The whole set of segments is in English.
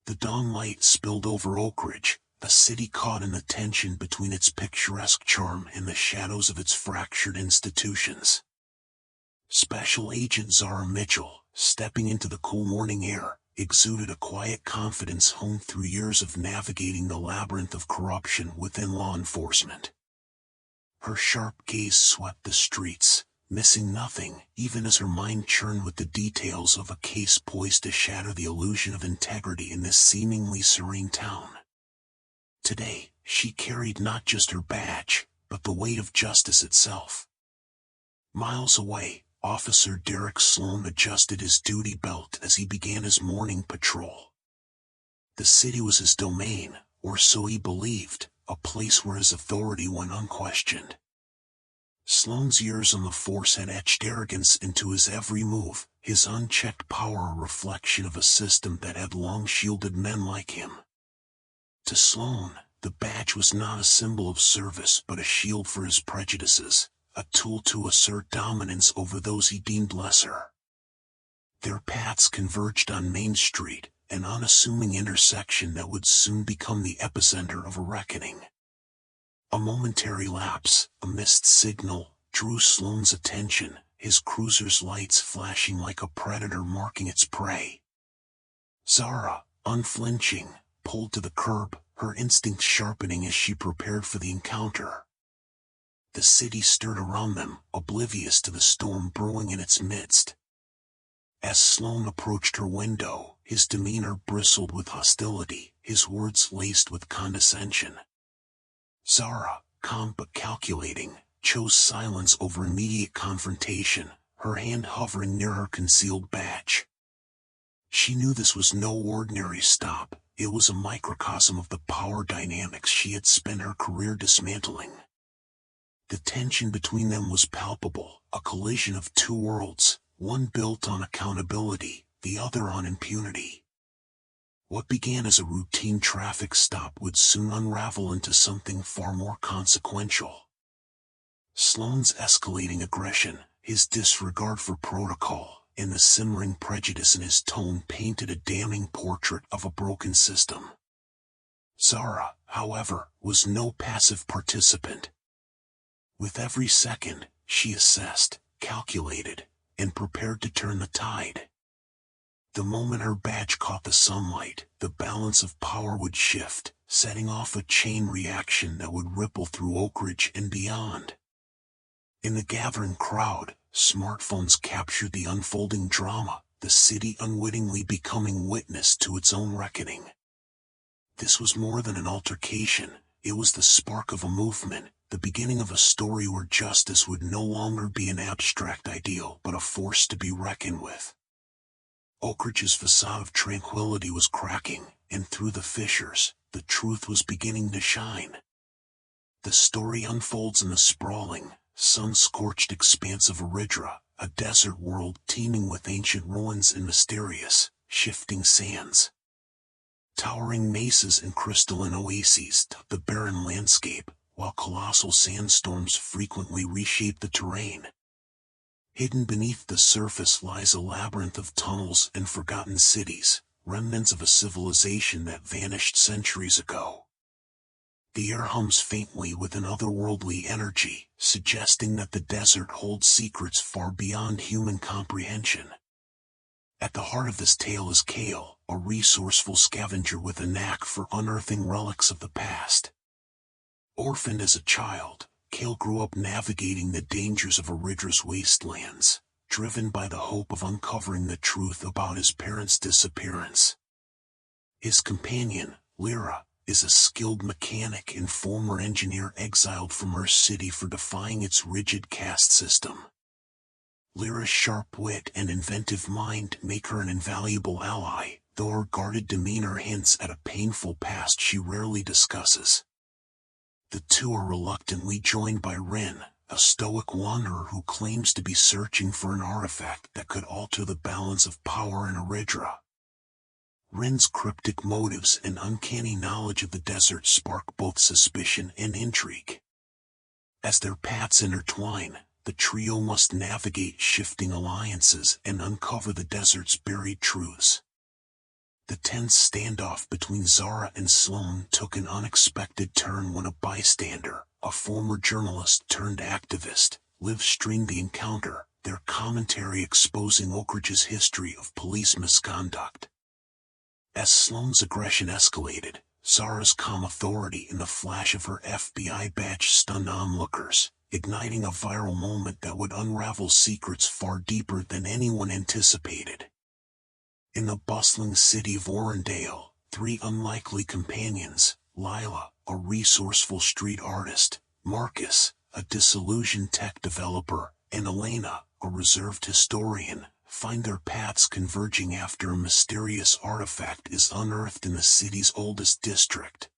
The dawn light spilled over Oak Ridge, a city caught in the tension between its picturesque charm and the shadows of its fractured institutions. Special Agent Zara Mitchell, stepping into the cool morning air, exuded a quiet confidence honed through years of navigating the labyrinth of corruption within law enforcement. Her sharp gaze swept the streets, missing nothing, even as her mind churned with the details of a case poised to shatter the illusion of integrity in this seemingly serene town. Today, she carried not just her badge, but the weight of justice itself. Miles away, Officer Derek Sloan adjusted his duty belt as he began his morning patrol. The city was his domain, or so he believed, a place where his authority went unquestioned. Sloan's years on the force had etched arrogance into his every move, his unchecked power a reflection of a system that had long shielded men like him. To Sloan, the badge was not a symbol of service but a shield for his prejudices, a tool to assert dominance over those he deemed lesser. Their paths converged on Main Street, an unassuming intersection that would soon become the epicenter of a reckoning. A momentary lapse, a missed signal, drew Sloan's attention, his cruiser's lights flashing like a predator marking its prey. Zara, unflinching, pulled to the curb, her instincts sharpening as she prepared for the encounter. The city stirred around them, oblivious to the storm brewing in its midst. As Sloan approached her window, his demeanor bristled with hostility, his words laced with condescension. Zara, calm but calculating, chose silence over immediate confrontation, her hand hovering near her concealed badge. She knew this was no ordinary stop, it was a microcosm of the power dynamics she had spent her career dismantling. The tension between them was palpable, a collision of two worlds, one built on accountability, the other on impunity. What began as a routine traffic stop would soon unravel into something far more consequential. Sloan's escalating aggression, his disregard for protocol, and the simmering prejudice in his tone painted a damning portrait of a broken system. Zara, however, was no passive participant. With every second, she assessed, calculated, and prepared to turn the tide. The moment her badge caught the sunlight, the balance of power would shift, setting off a chain reaction that would ripple through Oak Ridge and beyond. In the gathering crowd, smartphones captured the unfolding drama, the city unwittingly becoming witness to its own reckoning. This was more than an altercation, it was the spark of a movement, the beginning of a story where justice would no longer be an abstract ideal but a force to be reckoned with. Oak Ridge's facade of tranquility was cracking, and through the fissures, the truth was beginning to shine. The story unfolds in the sprawling, sun-scorched expanse of Eridra, a desert world teeming with ancient ruins and mysterious, shifting sands. Towering mesas and crystalline oases dot the barren landscape, while colossal sandstorms frequently reshape the terrain. Hidden beneath the surface lies a labyrinth of tunnels and forgotten cities, remnants of a civilization that vanished centuries ago. The air hums faintly with an otherworldly energy, suggesting that the desert holds secrets far beyond human comprehension. At the heart of this tale is Kale, a resourceful scavenger with a knack for unearthing relics of the past. Orphaned as a child, Kale grew up navigating the dangers of Eridra's wastelands, driven by the hope of uncovering the truth about his parents' disappearance. His companion, Lyra, is a skilled mechanic and former engineer exiled from her city for defying its rigid caste system. Lyra's sharp wit and inventive mind make her an invaluable ally, though her guarded demeanor hints at a painful past she rarely discusses. The two are reluctantly joined by Rin, a stoic wanderer who claims to be searching for an artifact that could alter the balance of power in Eridra. Rin's cryptic motives and uncanny knowledge of the desert spark both suspicion and intrigue. As their paths intertwine, the trio must navigate shifting alliances and uncover the desert's buried truths. The tense standoff between Zara and Sloan took an unexpected turn when a bystander, a former journalist turned activist, live-streamed the encounter, their commentary exposing Oak Ridge's history of police misconduct. As Sloan's aggression escalated, Zara's calm authority and the flash of her FBI badge stunned onlookers, igniting a viral moment that would unravel secrets far deeper than anyone anticipated. In the bustling city of Orendale, three unlikely companions, Lila, a resourceful street artist, Marcus, a disillusioned tech developer, and Elena, a reserved historian, find their paths converging after a mysterious artifact is unearthed in the city's oldest district.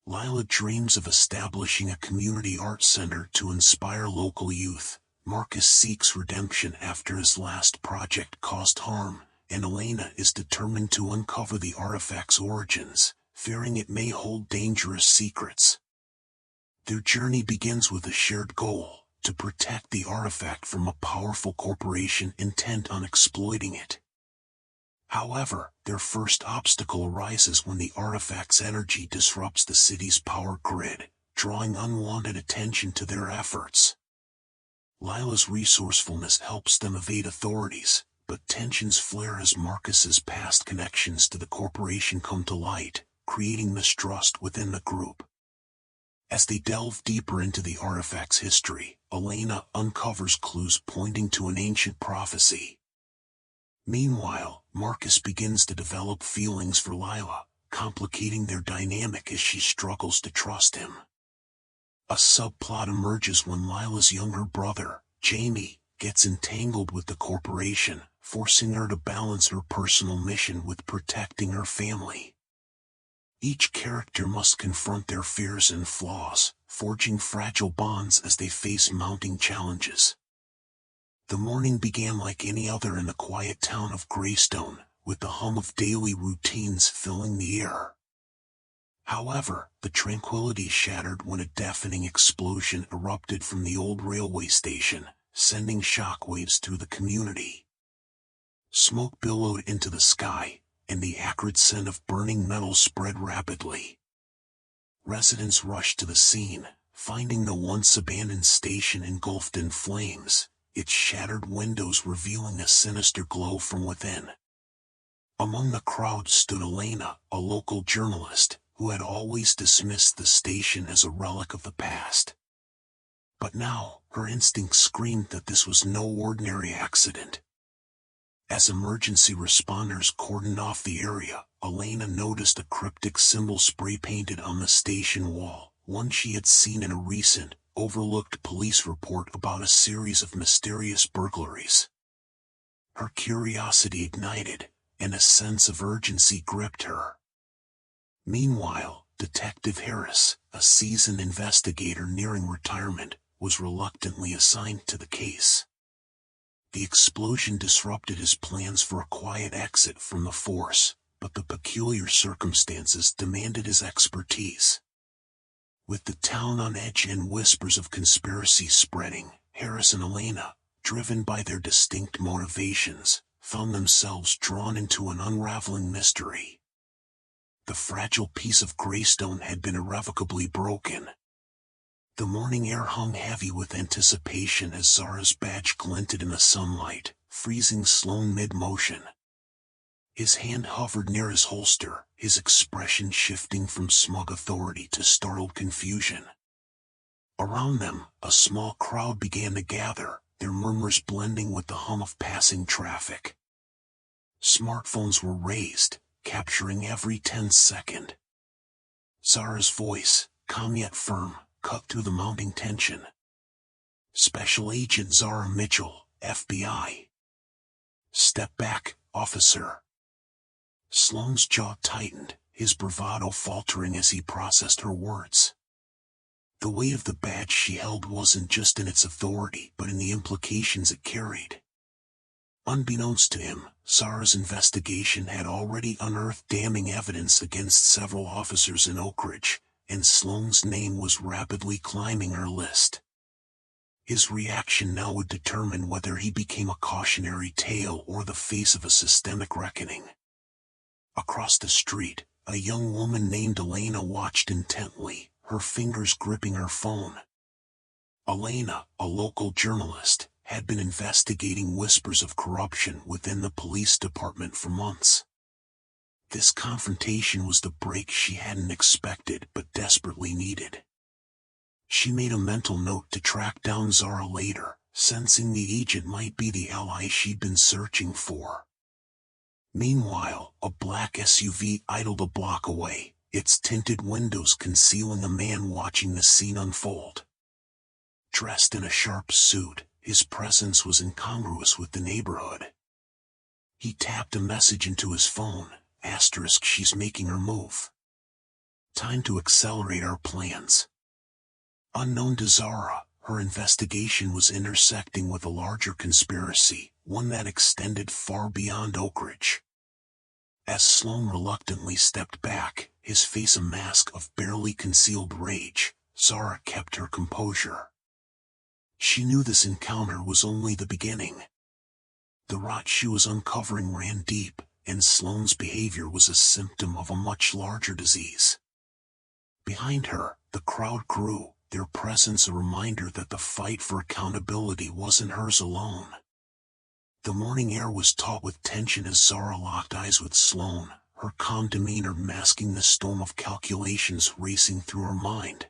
Lila dreams of establishing a community art center to inspire local youth. Marcus seeks redemption after his last project caused harm, and Elena is determined to uncover the artifact's origins, fearing it may hold dangerous secrets. Their journey begins with a shared goal: to protect the artifact from a powerful corporation intent on exploiting it. However, their first obstacle arises when the artifact's energy disrupts the city's power grid, drawing unwanted attention to their efforts. Lila's resourcefulness helps them evade authorities, but tensions flare as Marcus's past connections to the corporation come to light, creating mistrust within the group. As they delve deeper into the artifact's history, Elena uncovers clues pointing to an ancient prophecy. Meanwhile, Marcus begins to develop feelings for Lila, complicating their dynamic as she struggles to trust him. A subplot emerges when Lila's younger brother, Jamie, gets entangled with the corporation, forcing her to balance her personal mission with protecting her family. Each character must confront their fears and flaws, forging fragile bonds as they face mounting challenges. The morning began like any other in the quiet town of Greystone, with the hum of daily routines filling the air. However, the tranquility shattered when a deafening explosion erupted from the old railway station, sending shockwaves through the community. Smoke billowed into the sky, and the acrid scent of burning metal spread rapidly. Residents rushed to the scene, finding the once abandoned station engulfed in flames, its shattered windows revealing a sinister glow from within. Among the crowd stood Elena, a local journalist, who had always dismissed the station as a relic of the past. But now, her instincts screamed that this was no ordinary accident. As emergency responders cordoned off the area, Elena noticed a cryptic symbol spray-painted on the station wall, one she had seen in a recent, overlooked police report about a series of mysterious burglaries. Her curiosity ignited, and a sense of urgency gripped her. Meanwhile, Detective Harris, a seasoned investigator nearing retirement, was reluctantly assigned to the case. The explosion disrupted his plans for a quiet exit from the force, but the peculiar circumstances demanded his expertise. With the town on edge and whispers of conspiracy spreading, Harris and Elena, driven by their distinct motivations, found themselves drawn into an unraveling mystery. The fragile piece of Greystone had been irrevocably broken. The morning air hung heavy with anticipation as Zara's badge glinted in the sunlight, freezing Sloan mid-motion. His hand hovered near his holster, his expression shifting from smug authority to startled confusion. Around them, a small crowd began to gather, their murmurs blending with the hum of passing traffic. Smartphones were raised, capturing every tense second. Zara's voice, calm yet firm, cut through the mounting tension. "Special Agent Zara Mitchell, FBI." "Step back, officer." Sloan's jaw tightened, his bravado faltering as he processed her words. The weight of the badge she held wasn't just in its authority but in the implications it carried. Unbeknownst to him, Zara's investigation had already unearthed damning evidence against several officers in Oak Ridge, and Sloan's name was rapidly climbing her list. His reaction now would determine whether he became a cautionary tale or the face of a systemic reckoning. Across the street, a young woman named Elena watched intently, her fingers gripping her phone. Elena, a local journalist, had been investigating whispers of corruption within the police department for months. This confrontation was the break she hadn't expected but desperately needed. She made a mental note to track down Zara later, sensing the agent might be the ally she'd been searching for. Meanwhile, a black SUV idled a block away, its tinted windows concealing a man watching the scene unfold. Dressed in a sharp suit, his presence was incongruous with the neighborhood. He tapped a message into his phone, *, she's making her move. Time to accelerate our plans. Unknown to Zara, her investigation was intersecting with a larger conspiracy, one that extended far beyond Oak Ridge. As Sloan reluctantly stepped back, his face a mask of barely concealed rage, Zara kept her composure. She knew this encounter was only the beginning. The rot she was uncovering ran deep, and Sloan's behavior was a symptom of a much larger disease. Behind her, the crowd grew, their presence a reminder that the fight for accountability wasn't hers alone. The morning air was taut with tension as Zara locked eyes with Sloan, her calm demeanor masking the storm of calculations racing through her mind.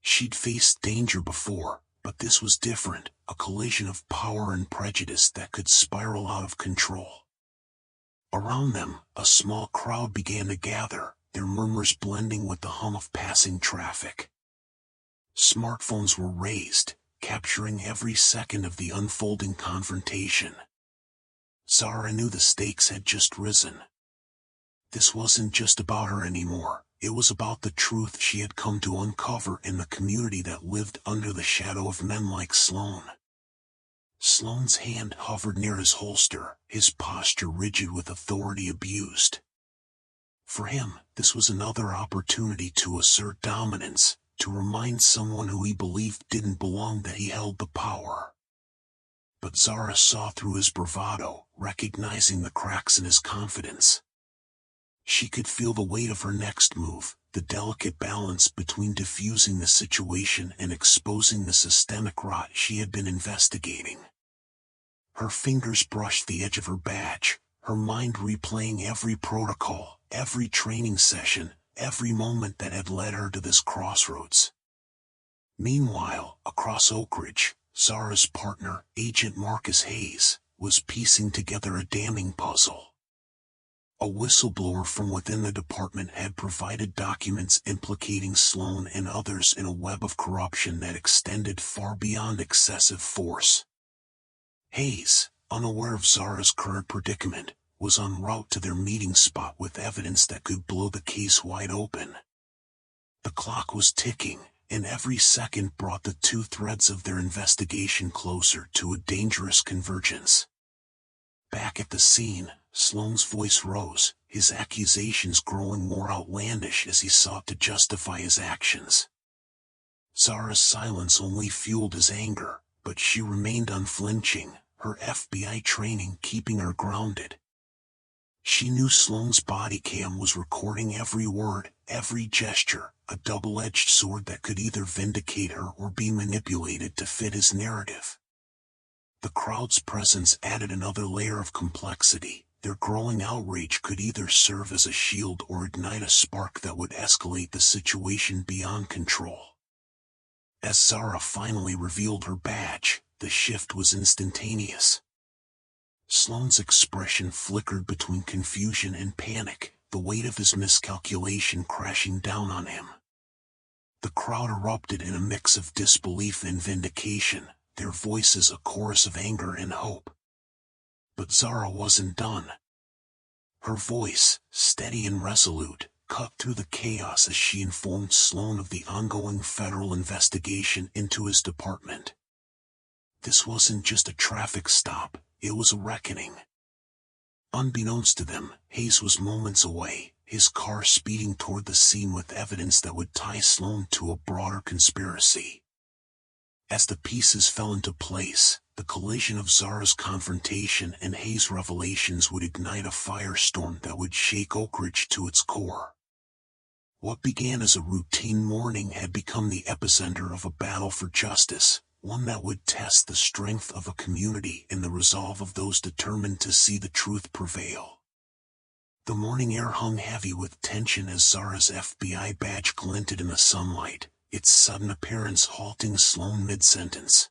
She'd faced danger before, but this was different, a collision of power and prejudice that could spiral out of control. Around them, a small crowd began to gather, their murmurs blending with the hum of passing traffic. Smartphones were raised, capturing every second of the unfolding confrontation. Zara knew the stakes had just risen. This wasn't just about her anymore, it was about the truth she had come to uncover in the community that lived under the shadow of men like Sloan. Sloan's hand hovered near his holster, his posture rigid with authority abused. For him, this was another opportunity to assert dominance, to remind someone who he believed didn't belong that he held the power. But Zara saw through his bravado, recognizing the cracks in his confidence. She could feel the weight of her next move, the delicate balance between diffusing the situation and exposing the systemic rot she had been investigating. Her fingers brushed the edge of her badge, her mind replaying every protocol, every training session, every moment that had led her to this crossroads. Meanwhile, across Oak Ridge, Zara's partner, Agent Marcus Hayes, was piecing together a damning puzzle. A whistleblower from within the department had provided documents implicating Sloan and others in a web of corruption that extended far beyond excessive force. Hayes, unaware of Zara's current predicament, was en route to their meeting spot with evidence that could blow the case wide open. The clock was ticking, and every second brought the two threads of their investigation closer to a dangerous convergence. Back at the scene, Sloan's voice rose, his accusations growing more outlandish as he sought to justify his actions. Zara's silence only fueled his anger, but she remained unflinching, her FBI training keeping her grounded. She knew Sloan's body cam was recording every word, every gesture, a double-edged sword that could either vindicate her or be manipulated to fit his narrative. The crowd's presence added another layer of complexity. Their growing outrage could either serve as a shield or ignite a spark that would escalate the situation beyond control. As Zara finally revealed her badge, the shift was instantaneous. Sloan's expression flickered between confusion and panic, the weight of his miscalculation crashing down on him. The crowd erupted in a mix of disbelief and vindication, their voices a chorus of anger and hope. But Zara wasn't done. Her voice, steady and resolute, cut through the chaos as she informed Sloan of the ongoing federal investigation into his department. This wasn't just a traffic stop, it was a reckoning. Unbeknownst to them, Hayes was moments away, his car speeding toward the scene with evidence that would tie Sloan to a broader conspiracy. As the pieces fell into place, the collision of Zara's confrontation and Hayes' revelations would ignite a firestorm that would shake Oak Ridge to its core. What began as a routine morning had become the epicenter of a battle for justice, one that would test the strength of a community and the resolve of those determined to see the truth prevail. The morning air hung heavy with tension as Zara's FBI badge glinted in the sunlight, its sudden appearance halting Sloan mid-sentence.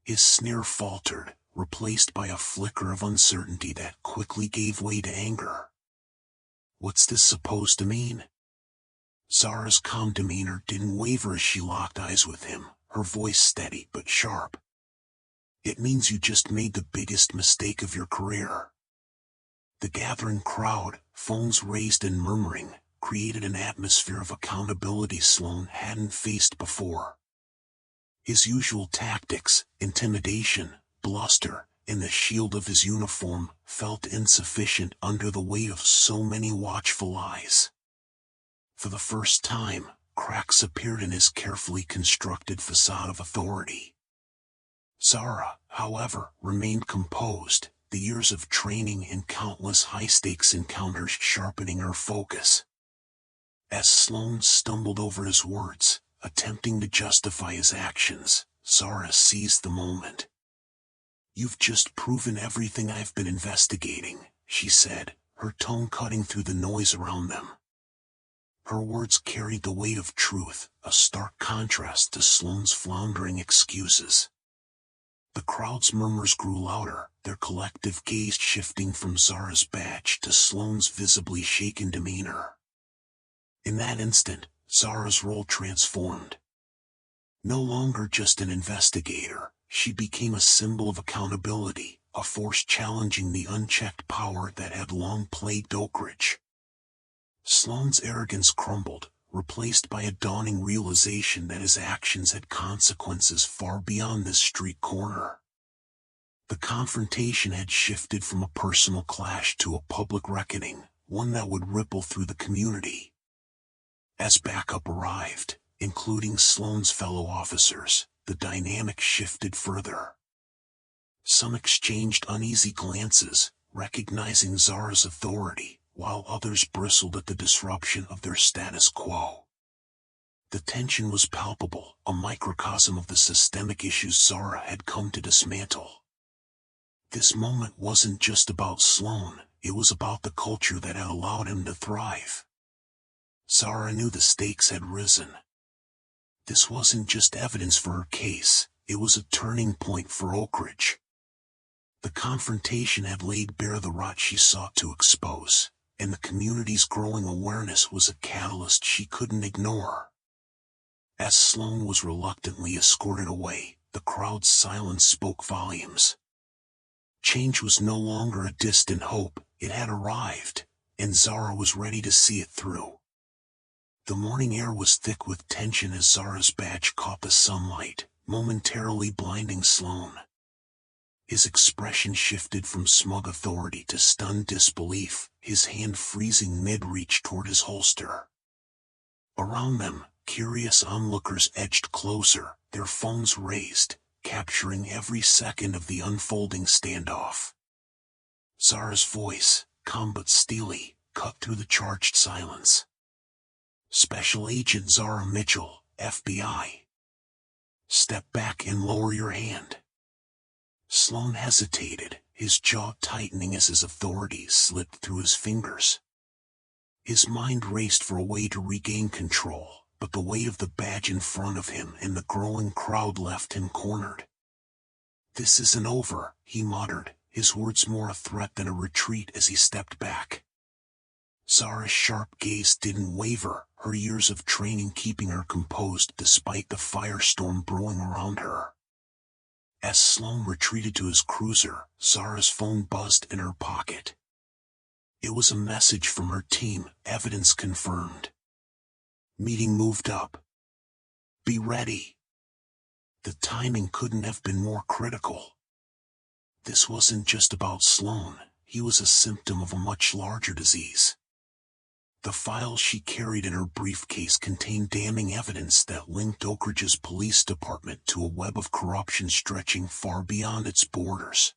His sneer faltered, replaced by a flicker of uncertainty that quickly gave way to anger. "What's this supposed to mean?" Zara's calm demeanor didn't waver as she locked eyes with him, her voice steady but sharp. "It means you just made the biggest mistake of your career." The gathering crowd, phones raised and murmuring, created an atmosphere of accountability Sloan hadn't faced before. His usual tactics, intimidation, bluster, and the shield of his uniform, felt insufficient under the weight of so many watchful eyes. For the first time, cracks appeared in his carefully constructed facade of authority. Zara, however, remained composed, the years of training and countless high-stakes encounters sharpening her focus. As Sloan stumbled over his words, attempting to justify his actions, Zara seized the moment. "You've just proven everything I've been investigating," she said, her tone cutting through the noise around them. Her words carried the weight of truth, a stark contrast to Sloan's floundering excuses. The crowd's murmurs grew louder, their collective gaze shifting from Zara's badge to Sloan's visibly shaken demeanor. In that instant, Zara's role transformed. No longer just an investigator, she became a symbol of accountability, a force challenging the unchecked power that had long plagued Oak Ridge. Sloan's arrogance crumbled, replaced by a dawning realization that his actions had consequences far beyond this street corner. The confrontation had shifted from a personal clash to a public reckoning, one that would ripple through the community. As backup arrived, including Sloan's fellow officers, the dynamic shifted further. Some exchanged uneasy glances, recognizing Zara's authority, while others bristled at the disruption of their status quo. The tension was palpable, a microcosm of the systemic issues Zara had come to dismantle. This moment wasn't just about Sloan, it was about the culture that had allowed him to thrive. Zara knew the stakes had risen. This wasn't just evidence for her case, it was a turning point for Oak Ridge. The confrontation had laid bare the rot she sought to expose, and the community's growing awareness was a catalyst she couldn't ignore. As Sloan was reluctantly escorted away, the crowd's silence spoke volumes. Change was no longer a distant hope, it had arrived, and Zara was ready to see it through. The morning air was thick with tension as Zara's badge caught the sunlight, momentarily blinding Sloan. His expression shifted from smug authority to stunned disbelief, his hand freezing mid-reach toward his holster. Around them, curious onlookers edged closer, their phones raised, capturing every second of the unfolding standoff. Zara's voice, calm but steely, cut through the charged silence. "Special Agent Zara Mitchell, FBI. Step back and lower your hand." Sloan hesitated, his jaw tightening as his authority slipped through his fingers. His mind raced for a way to regain control, but the weight of the badge in front of him and the growing crowd left him cornered. "This isn't over," he muttered, his words more a threat than a retreat as he stepped back. Zara's sharp gaze didn't waver, her years of training keeping her composed despite the firestorm brewing around her. As Sloan retreated to his cruiser, Zara's phone buzzed in her pocket. It was a message from her team, evidence confirmed. Meeting moved up. Be ready. The timing couldn't have been more critical. This wasn't just about Sloan, he was a symptom of a much larger disease. The files she carried in her briefcase contained damning evidence that linked Oak Ridge's police department to a web of corruption stretching far beyond its borders.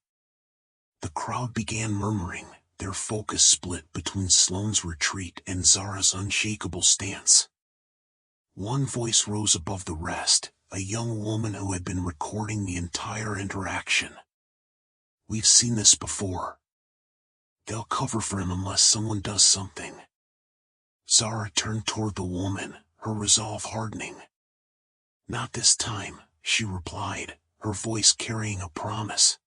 The crowd began murmuring, their focus split between Sloane's retreat and Zara's unshakable stance. One voice rose above the rest, a young woman who had been recording the entire interaction. "We've seen this before. They'll cover for him unless someone does something." Zara turned toward the woman, her resolve hardening. "Not this time," she replied, her voice carrying a promise.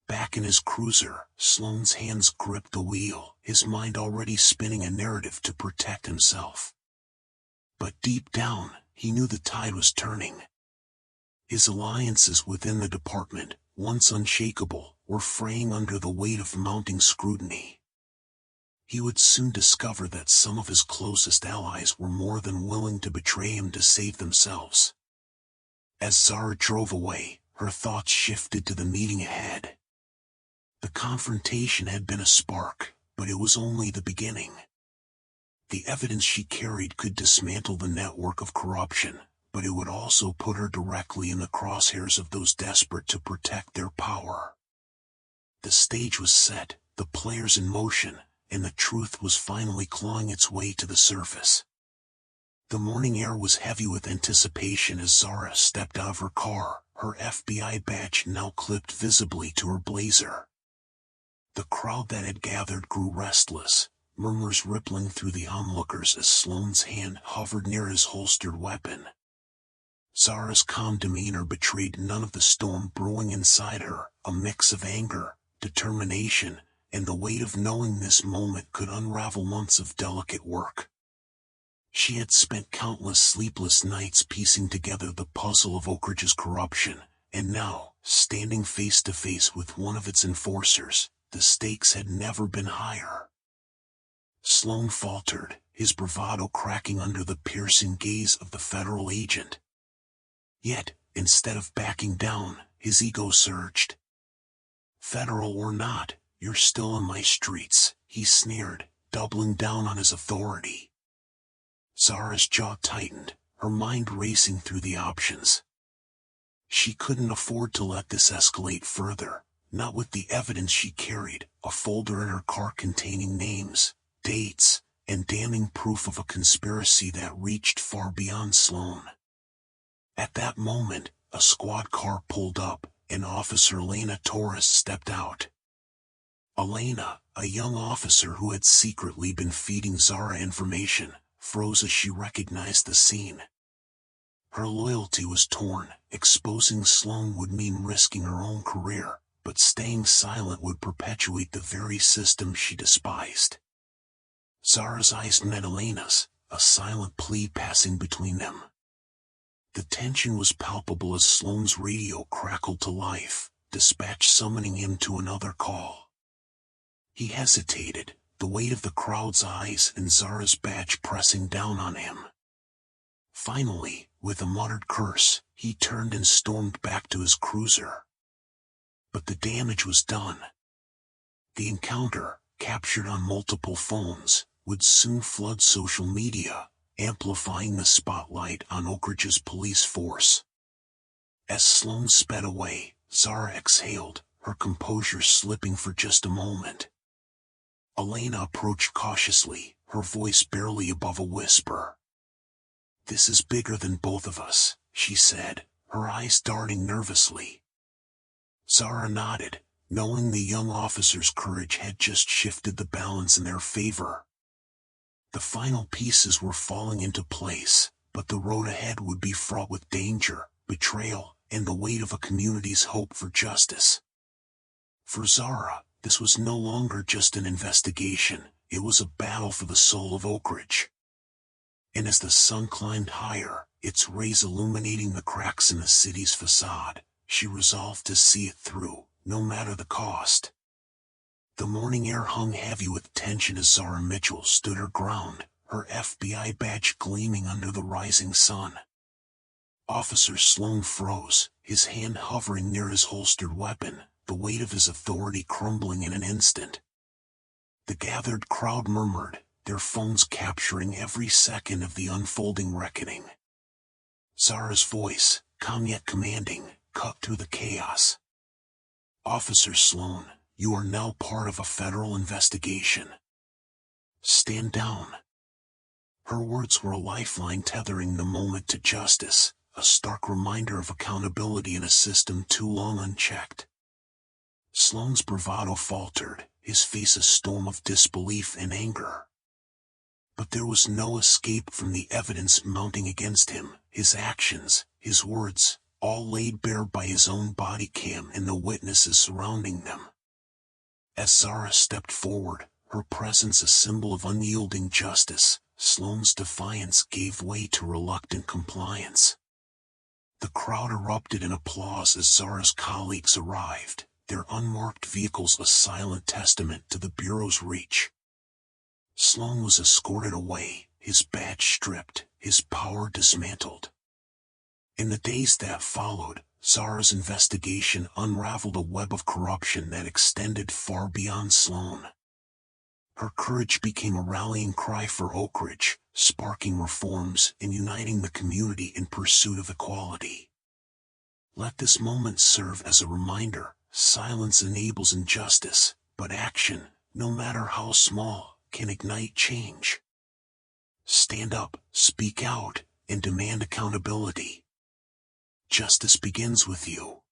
Back in his cruiser, Sloane's hands gripped the wheel, his mind already spinning a narrative to protect himself. But deep down, he knew the tide was turning. His alliances within the department, once unshakable, were fraying under the weight of mounting scrutiny. He would soon discover that some of his closest allies were more than willing to betray him to save themselves. As Zara drove away, her thoughts shifted to the meeting ahead. The confrontation had been a spark, but it was only the beginning. The evidence she carried could dismantle the network of corruption, but it would also put her directly in the crosshairs of those desperate to protect their power. The stage was set, the players in motion, and the truth was finally clawing its way to the surface. The morning air was heavy with anticipation as Zara stepped out of her car, her FBI badge now clipped visibly to her blazer. The crowd that had gathered grew restless, murmurs rippling through the onlookers as Sloane's hand hovered near his holstered weapon. Zara's calm demeanor betrayed none of the storm brewing inside her, a mix of anger, determination, and the weight of knowing this moment could unravel months of delicate work. She had spent countless sleepless nights piecing together the puzzle of Oak Ridge's corruption, and now, standing face to face with one of its enforcers, the stakes had never been higher. Sloane faltered, his bravado cracking under the piercing gaze of the federal agent. Yet, instead of backing down, his ego surged. "Federal or not, you're still on my streets," he sneered, doubling down on his authority. Zara's jaw tightened, her mind racing through the options. She couldn't afford to let this escalate further, not with the evidence she carried, a folder in her car containing names, dates, and damning proof of a conspiracy that reached far beyond Sloane. At that moment, a squad car pulled up, and Officer Elena Torres stepped out. Elena, a young officer who had secretly been feeding Zara information, froze as she recognized the scene. Her loyalty was torn. Exposing Sloane would mean risking her own career, but staying silent would perpetuate the very system she despised. Zara's eyes met Elena's, a silent plea passing between them. The tension was palpable as Sloane's radio crackled to life, dispatch summoning him to another call. He hesitated, the weight of the crowd's eyes and Zara's badge pressing down on him. Finally, with a muttered curse, he turned and stormed back to his cruiser. But the damage was done. The encounter, captured on multiple phones, would soon flood social media, amplifying the spotlight on Oak Ridge's police force. As Sloane sped away, Zara exhaled, her composure slipping for just a moment. Elena approached cautiously, her voice barely above a whisper. "This is bigger than both of us," she said, her eyes darting nervously. Zara nodded, knowing the young officer's courage had just shifted the balance in their favor. The final pieces were falling into place, but the road ahead would be fraught with danger, betrayal, and the weight of a community's hope for justice. For Zara, this was no longer just an investigation, it was a battle for the soul of Oak Ridge. And as the sun climbed higher, its rays illuminating the cracks in the city's facade, she resolved to see it through, no matter the cost. The morning air hung heavy with tension as Zara Mitchell stood her ground, her FBI badge gleaming under the rising sun. Officer Sloane froze, his hand hovering near his holstered weapon, the weight of his authority crumbling in an instant. The gathered crowd murmured, their phones capturing every second of the unfolding reckoning. Zara's voice, calm yet commanding, cut through the chaos. "Officer Sloan, you are now part of a federal investigation. Stand down." Her words were a lifeline tethering the moment to justice, a stark reminder of accountability in a system too long unchecked. Sloan's bravado faltered, his face a storm of disbelief and anger. But there was no escape from the evidence mounting against him, his actions, his words, all laid bare by his own body cam and the witnesses surrounding them. As Zara stepped forward, her presence a symbol of unyielding justice, Sloan's defiance gave way to reluctant compliance. The crowd erupted in applause as Zara's colleagues arrived, their unmarked vehicles a silent testament to the Bureau's reach. Sloan was escorted away, his badge stripped, his power dismantled. In the days that followed, Zara's investigation unraveled a web of corruption that extended far beyond Sloan. Her courage became a rallying cry for Oak Ridge, sparking reforms and uniting the community in pursuit of equality. Let this moment serve as a reminder: silence enables injustice, but action, no matter how small, can ignite change. Stand up, speak out, and demand accountability. Justice begins with you.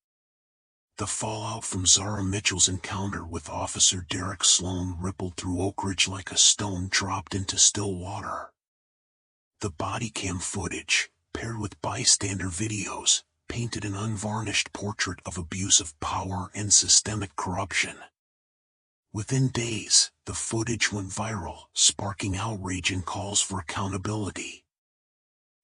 The fallout from Zara Mitchell's encounter with Officer Derek Sloan rippled through Oak Ridge like a stone dropped into still water. The body cam footage, paired with bystander videos, painted an unvarnished portrait of abuse of power and systemic corruption. Within days, the footage went viral, sparking outrage and calls for accountability.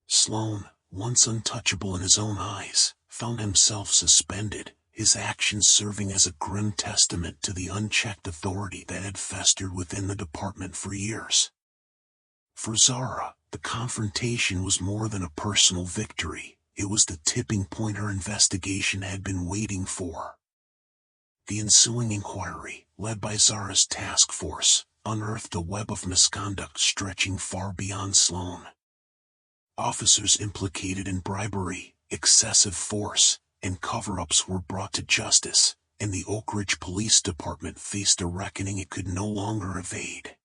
Sloan, once untouchable in his own eyes, found himself suspended, his actions serving as a grim testament to the unchecked authority that had festered within the department for years. For Zara, the confrontation was more than a personal victory, it was the tipping point her investigation had been waiting for. The ensuing inquiry, led by Zara's task force, unearthed a web of misconduct stretching far beyond Sloan. Officers implicated in bribery, excessive force, and cover-ups were brought to justice, and the Oak Ridge Police Department faced a reckoning it could no longer evade.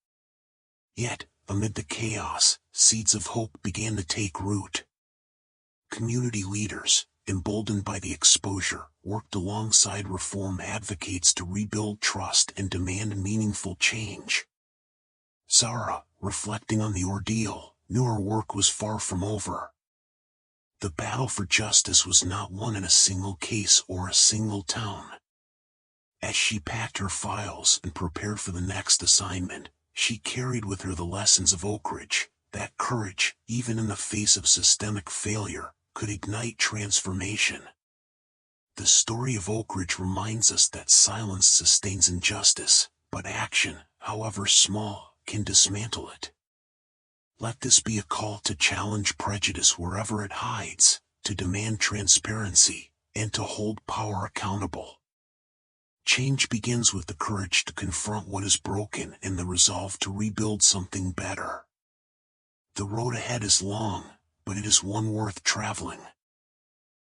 Yet, amid the chaos, seeds of hope began to take root. Community leaders, emboldened by the exposure, worked alongside reform advocates to rebuild trust and demand meaningful change. Zara, reflecting on the ordeal, knew her work was far from over. The battle for justice was not won in a single case or a single town. As she packed her files and prepared for the next assignment, she carried with her the lessons of Oak Ridge, that courage, even in the face of systemic failure, could ignite transformation. The story of Oak Ridge reminds us that silence sustains injustice, but action, however small, can dismantle it. Let this be a call to challenge prejudice wherever it hides, to demand transparency, and to hold power accountable. Change begins with the courage to confront what is broken and the resolve to rebuild something better. The road ahead is long, but it is one worth traveling.